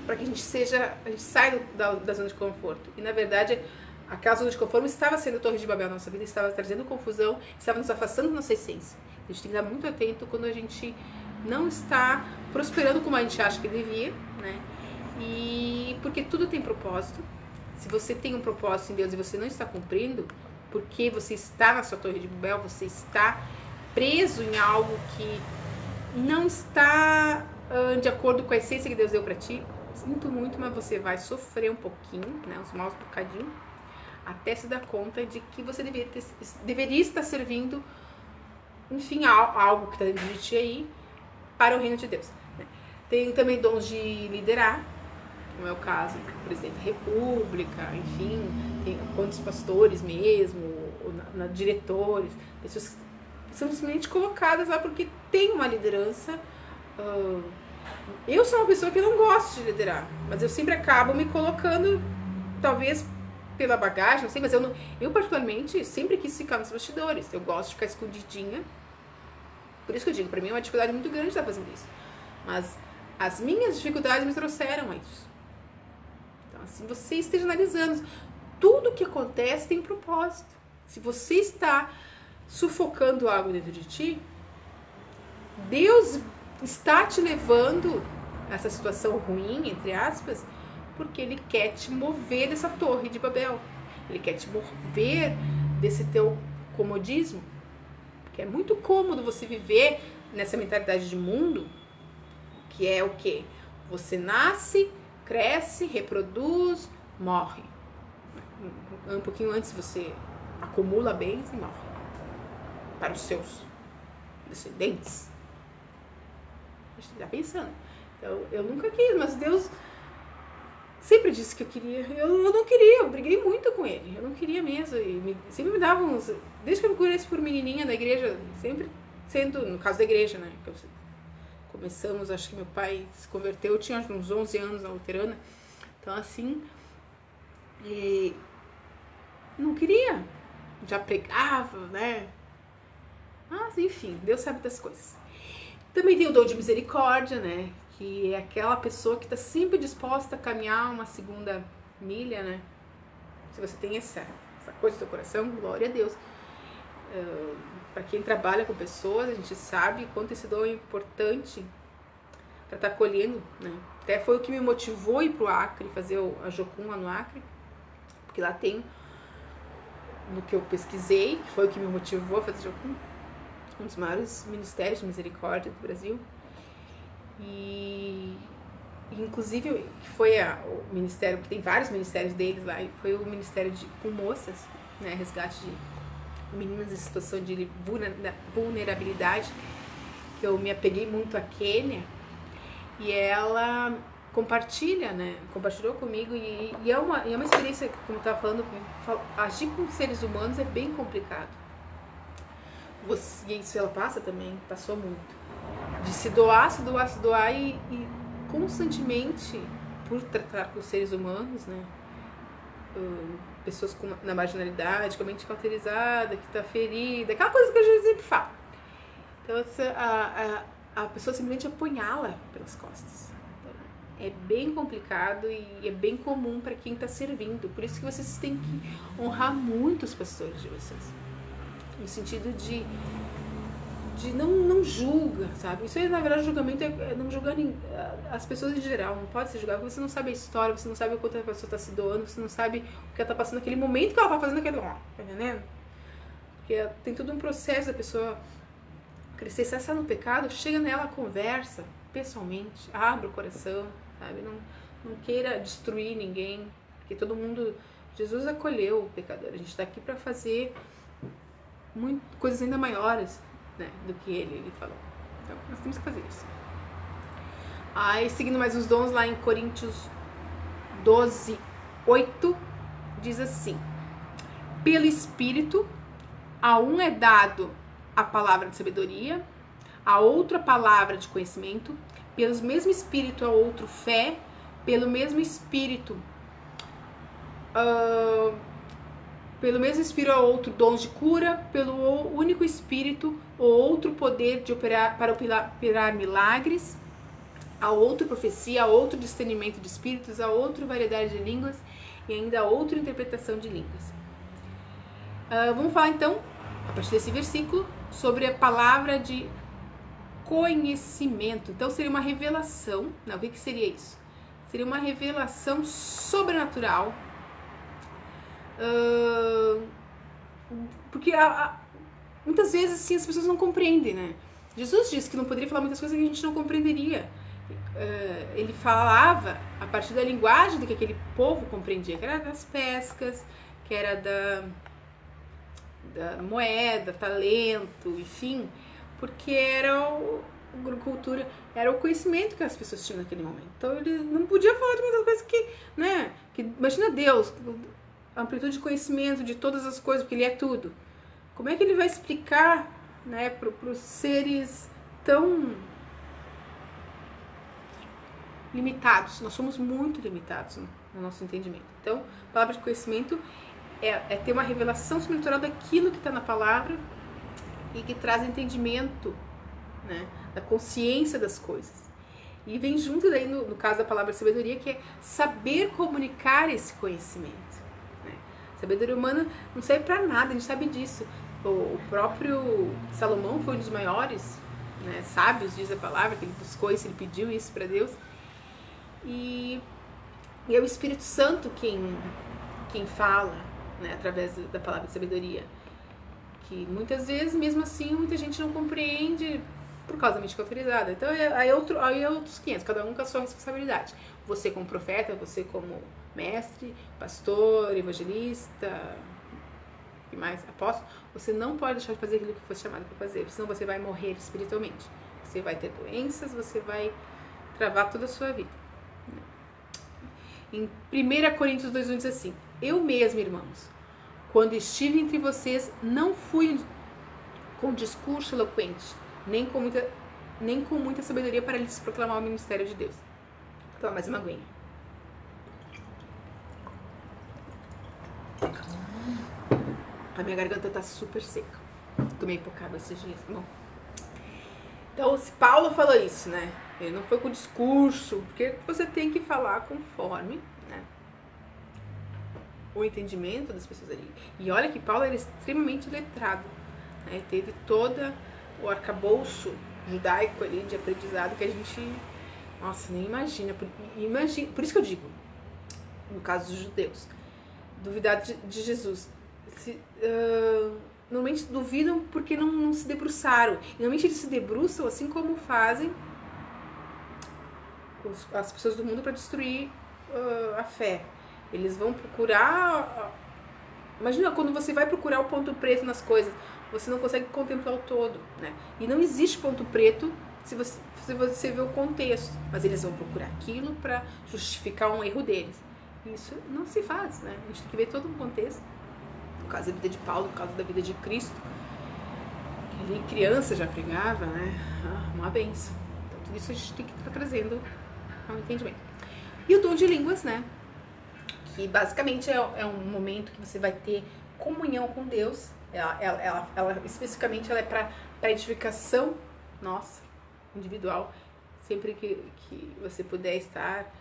para que a gente saia da zona de conforto, e na verdade aquela zona de conforto estava sendo Torre de Babel na nossa vida, estava trazendo confusão, estava nos afastando da nossa essência. A gente tem que estar muito atento quando a gente não está prosperando como a gente acha que devia, né? E porque tudo tem propósito. Se você tem um propósito em Deus e você não está cumprindo, porque você está na sua Torre de Babel, você está preso em algo que não está de acordo com a essência que Deus deu para ti, sinto muito, mas você vai sofrer um pouquinho, né? Os maus bocadinhos, até se dar conta de que você deveria estar servindo, enfim, algo que está dentro de ti aí, para o reino de Deus, né? Tem também dons de liderar, como é o caso do presidente da república, enfim, tem quantos pastores mesmo, ou diretores, pessoas que são simplesmente colocadas lá porque tem uma liderança. Eu sou uma pessoa que não gosto de liderar, mas eu sempre acabo me colocando, talvez pela bagagem, não sei, mas eu particularmente sempre quis ficar nos bastidores. Eu gosto de ficar escondidinha. Por isso que eu digo, pra mim é uma dificuldade muito grande estar fazendo isso. Mas as minhas dificuldades me trouxeram a isso. Então, assim, você esteja analisando. Tudo que acontece tem propósito. Se você está sufocando algo dentro de ti, Deus está te levando a essa situação ruim, entre aspas, porque Ele quer te mover dessa Torre de Babel. Ele quer te mover desse teu comodismo. Porque é muito cômodo você viver nessa mentalidade de mundo, que é o quê? Você nasce, cresce, reproduz, morre. Um pouquinho antes você acumula bens e morre para os seus descendentes. A gente está pensando. Então, eu nunca quis, mas Deus sempre disse que eu queria. Eu não queria, eu briguei muito com ele. Eu não queria mesmo. E sempre me dava uns. Desde que eu me conheço por menininha da igreja, sempre sendo, no caso da igreja, né? Começamos, acho que meu pai se converteu, eu tinha uns 11 anos na luterana. Então, assim, não queria. Já pregava, né? Mas, enfim, Deus sabe das coisas. Também tem o dom de misericórdia, né? Que é aquela pessoa que está sempre disposta a caminhar uma segunda milha, né? Se você tem essa coisa no seu coração, glória a Deus. Para quem trabalha com pessoas, a gente sabe quanto esse dom é importante para estar colhendo, né? Até foi o que me motivou a ir pro Acre, fazer a Jocum lá no Acre, porque lá tem, no que eu pesquisei, que foi o que me motivou a fazer Jocum, um dos maiores ministérios de misericórdia do Brasil. E inclusive, que foi o ministério, que tem vários ministérios deles lá, e foi o ministério com moças, né, resgate de meninas em situação de vulnerabilidade, que eu me apeguei muito à Kênia, e ela compartilhou comigo, e é uma experiência, como eu estava falando, agir com seres humanos é bem complicado. E isso ela passou muito, de se doar e constantemente, por tratar com seres humanos, né, pessoas na marginalidade, com a mente cauterizada, que está ferida, aquela coisa que eu sempre falo. Então a pessoa simplesmente apunhala pelas costas. É bem complicado e é bem comum para quem está servindo. Por isso que vocês têm que honrar muito os pastores de vocês, no sentido de não julga, sabe? Isso aí, na verdade, o julgamento é não julgar as pessoas em geral. Não pode ser julgado porque você não sabe a história, você não sabe o quanto a pessoa está se doando, você não sabe o que ela está passando naquele momento que ela está fazendo aquele... Tá entendendo? Porque tem todo um processo da pessoa crescer, se ela está no pecado, chega nela, conversa pessoalmente, abre o coração, sabe? Não queira destruir ninguém, porque todo mundo... Jesus acolheu o pecador. A gente está aqui para fazer coisas ainda maiores, né, do que ele falou. Então, nós temos que fazer isso. Aí, seguindo mais os dons, lá em Coríntios 12, 8, diz assim: pelo Espírito, a um é dado a palavra de sabedoria, a outro a palavra de conhecimento, pelo mesmo Espírito a outro fé, pelo mesmo Espírito a outro dons de cura, pelo único Espírito o outro poder para operar milagres, a outro profecia, a outro discernimento de espíritos, a outro variedade de línguas e ainda a outra interpretação de línguas. Vamos falar então, a partir desse versículo, sobre a palavra de conhecimento. Então seria uma revelação, né? O que seria isso? Seria uma revelação sobrenatural, porque muitas vezes assim, as pessoas não compreendem, né? Jesus disse que não poderia falar muitas coisas que a gente não compreenderia. Ele falava a partir da linguagem do que aquele povo compreendia, que era das pescas, que era da moeda, talento, enfim, porque era a agricultura, era o conhecimento que as pessoas tinham naquele momento. Então ele não podia falar de muitas coisas que, né, que imagina Deus, a amplitude de conhecimento de todas as coisas, porque ele é tudo. Como é que ele vai explicar, né, para os seres tão limitados? Nós somos muito limitados no nosso entendimento. Então, a palavra de conhecimento é ter uma revelação sobrenatural daquilo que está na palavra e que traz entendimento, né, da consciência das coisas. E vem junto daí, no caso da palavra sabedoria, que é saber comunicar esse conhecimento. Né? Sabedoria humana não serve para nada, a gente sabe disso. O próprio Salomão foi um dos maiores, né, sábios, diz a palavra, que ele buscou isso, ele pediu isso para Deus. E é o Espírito Santo quem fala, né, através da palavra de sabedoria, que muitas vezes, mesmo assim, muita gente não compreende por causa da mente cauterizada. Então, aí é outros 500, cada um com a sua responsabilidade. Você como profeta, você como mestre, pastor, evangelista, e mais, apóstolo, você não pode deixar de fazer aquilo que foi chamado para fazer, senão você vai morrer espiritualmente. Você vai ter doenças, você vai travar toda a sua vida. Em 1 Coríntios 2:1 diz assim: eu mesmo, irmãos, quando estive entre vocês, não fui com discurso eloquente, nem com muita sabedoria para lhes proclamar o ministério de Deus. Toma mais uma aguinha. A minha garganta tá super seca. Tomei pouca água esses dias. Bom. Então, se Paulo falou isso, né? Ele não foi com discurso, porque você tem que falar conforme, né, o entendimento das pessoas ali. E olha que Paulo era extremamente letrado, né? Teve todo o arcabouço judaico ali de aprendizado que a gente, nossa, nem imagina. Por isso que eu digo, no caso dos judeus, duvidar de Jesus. Normalmente duvidam porque não se debruçaram. E normalmente eles se debruçam assim como fazem as pessoas do mundo para destruir a fé. Eles vão procurar... Imagina, quando você vai procurar o ponto preto nas coisas, você não consegue contemplar o todo, né? E não existe ponto preto se você vê o contexto. Mas eles vão procurar aquilo para justificar um erro deles. Isso não se faz, né? A gente tem que ver todo o contexto. No caso da vida de Paulo, no caso da vida de Cristo. Ele criança já pregava, né? Uma benção. Então tudo isso a gente tem que estar trazendo ao entendimento. E o dom de línguas, né? Que basicamente é um momento que você vai ter comunhão com Deus. Ela especificamente ela é para edificação nossa, individual. Sempre que você puder estar,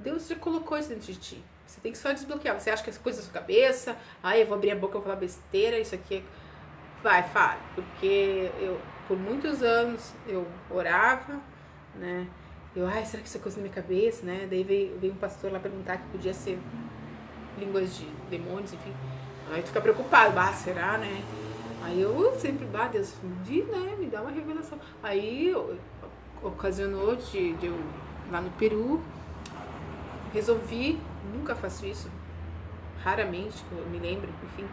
Deus já colocou isso dentro de ti. Você tem que só desbloquear. Você acha que as coisas da sua cabeça, eu vou abrir a boca, eu vou falar besteira, isso aqui vai, fale. Porque por muitos anos eu orava, né? Será que isso é coisa na minha cabeça, né? Daí veio um pastor lá perguntar que podia ser línguas de demônios, enfim. Aí tu fica preocupado, será, né? Aí eu sempre, Deus, me dá uma revelação. Aí ocasionou de eu, lá no Peru, resolvi, nunca faço isso, raramente, que eu me lembro, enfim,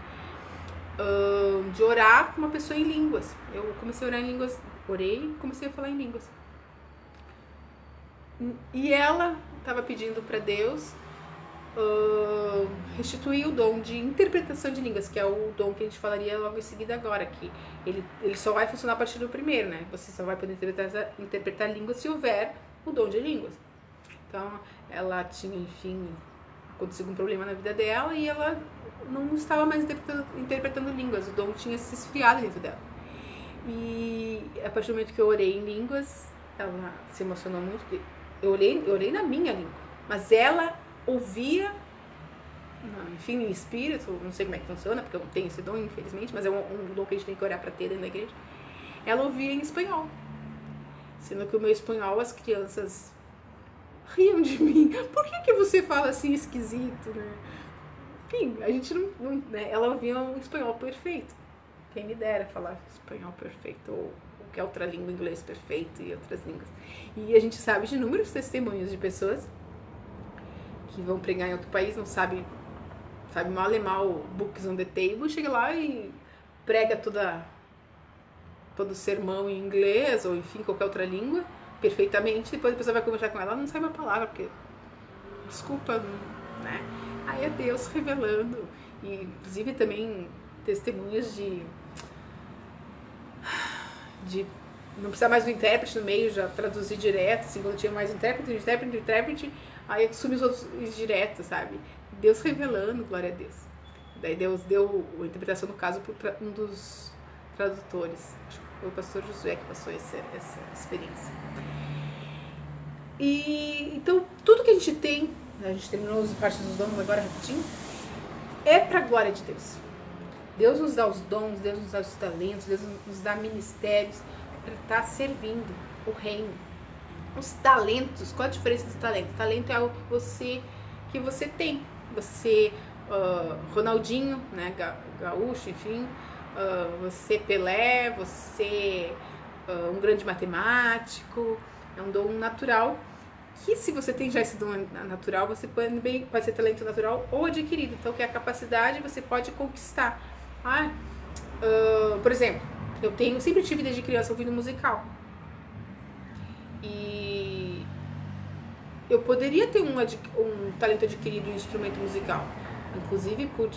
de orar com uma pessoa em línguas. Eu comecei a orar em línguas, orei e comecei a falar em línguas. E ela estava pedindo para Deus restituir o dom de interpretação de línguas, que é o dom que a gente falaria logo em seguida agora, que ele só vai funcionar a partir do primeiro, né? Você só vai poder interpretar línguas se houver o dom de línguas. Então, ela tinha, enfim, acontecido um problema na vida dela e ela não estava mais interpretando línguas, o dom tinha se esfriado dentro dela. E a partir do momento que eu orei em línguas, ela se emocionou muito, porque eu orei na minha língua, mas ela ouvia, enfim, em espírito, não sei como é que funciona, porque eu não tenho esse dom, infelizmente, mas é um dom que a gente tem que orar para ter dentro da igreja. Ela ouvia em espanhol, sendo que o meu espanhol, as crianças riam de mim. Por que você fala assim esquisito, né? Enfim, a gente não né? Ela ouvia um espanhol perfeito. Quem me dera falar espanhol perfeito, ou qualquer outra língua, inglês perfeito e outras línguas. E a gente sabe de inúmeros testemunhos de pessoas que vão pregar em outro país, não sabe mal e mal books on the table, chega lá e prega todo o sermão em inglês, ou enfim, qualquer outra língua, perfeitamente, depois a pessoa vai conversar com ela não sabe uma palavra, porque desculpa, né? Aí é Deus revelando, e inclusive também testemunhas de não precisar mais do intérprete no meio, já traduzir direto, assim, quando tinha mais intérprete, aí assume os outros direto, sabe? Deus revelando, glória a Deus. Daí Deus deu a interpretação, no caso, para um dos tradutores. Acho que foi o pastor Josué que passou essa experiência. E então, tudo que a gente tem, a gente terminou as partes dos dons agora rapidinho, é para a glória de Deus. Deus nos dá os dons, Deus nos dá os talentos, Deus nos dá ministérios para estar servindo o reino. Os talentos, qual a diferença dos talentos? Talento é algo que você tem. Você, Ronaldinho, né, gaúcho, enfim, você Pelé, você um grande matemático, é um dom natural, que se você tem já esse dom natural, você pode ser talento natural ou adquirido, então que é a capacidade você pode conquistar. Por exemplo, eu sempre tive desde criança ouvindo musical, e eu poderia ter um talento adquirido em instrumento musical. Inclusive, por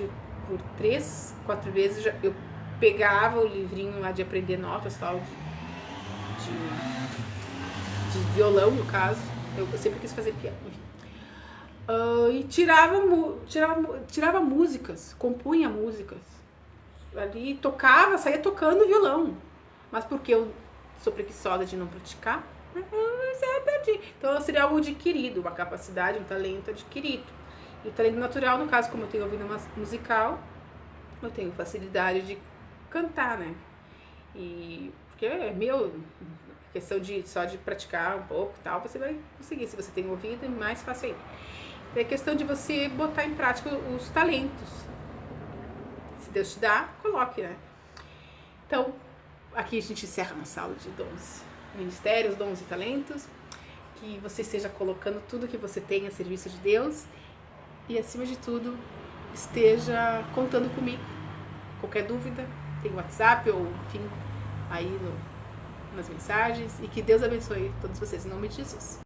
3, 4 vezes eu pegava o livrinho lá de aprender notas, tal, de violão, no caso. Eu sempre quis fazer piano. E tirava músicas, compunha músicas. Ali tocava, saía tocando violão. Mas porque eu sou preguiçosa de não praticar, eu perdi. Então seria algo adquirido, uma capacidade, um talento adquirido. E o talento natural, no caso, como eu tenho ouvido musical, eu tenho facilidade de cantar, né? E porque é questão só de praticar um pouco e tal, você vai conseguir. Se você tem ouvido, é mais fácil ainda. É questão de você botar em prática os talentos. Se Deus te dá, coloque, né? Então, aqui a gente encerra a nossa aula de dons, ministérios, dons e talentos. que você esteja colocando tudo que você tem a serviço de Deus e, acima de tudo, esteja contando comigo. Qualquer dúvida, tem WhatsApp ou, enfim, aí nas mensagens. E que Deus abençoe todos vocês, em nome de Jesus.